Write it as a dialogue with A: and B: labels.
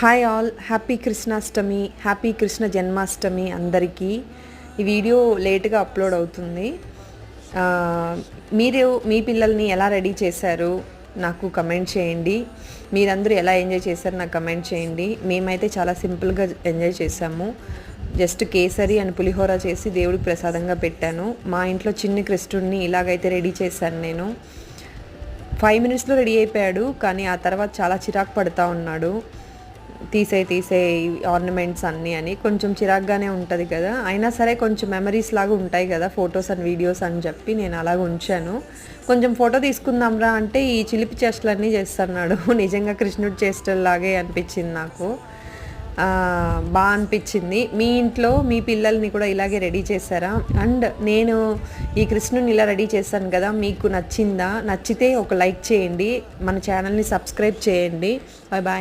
A: Hi all, happy Krishnashtami, happy Krishna Janmashtami అందరికీ. ఈ video లేట్గా అప్లోడ్ అవుతుంది. మీరు మీ పిల్లల్ని ఎలా రెడీ చేశారు నాకు కమెంట్ చేయండి. మీరందరూ ఎలా ఎంజాయ్ చేశారు నాకు కమెంట్ చేయండి. మేమైతే చాలా సింపుల్గా ఎంజాయ్ చేసాము. జస్ట్ కేసరి అండ్ పులిహోర చేసి దేవుడికి ప్రసాదంగా పెట్టాను. మా ఇంట్లో చిన్ని కృష్ణుడిని ఇలాగైతే రెడీ చేశాను నేను. 5 minutesలో రెడీ అయిపోయాడు, కానీ ఆ తర్వాత చాలా చిరాకు పడుతూ ఉన్నాడు. తీసే ఆర్నమెంట్స్ అన్నీ అని కొంచెం చిరాగ్గానే ఉంటుంది కదా. అయినా సరే కొంచెం మెమరీస్ లాగా ఉంటాయి కదా, ఫొటోస్ అండ్ వీడియోస్ అని చెప్పి నేను అలాగ ఉంచాను. కొంచెం ఫోటో తీసుకుందాంరా అంటే ఈ చిలిపి చేష్టలన్నీ చేస్తున్నాడు. నిజంగా కృష్ణుడి చేష్టల్లాగే అనిపించింది నాకు. బాగా అనిపించింది. మీ ఇంట్లో మీ పిల్లల్ని కూడా ఇలాగే రెడీ చేశారా? అండ్ నేను ఈ కృష్ణుని ఇలా రెడీ చేశాను కదా, మీకు నచ్చిందా? నచ్చితే ఒక లైక్ చేయండి, మన ఛానల్ని సబ్స్క్రైబ్ చేయండి. Bye bye.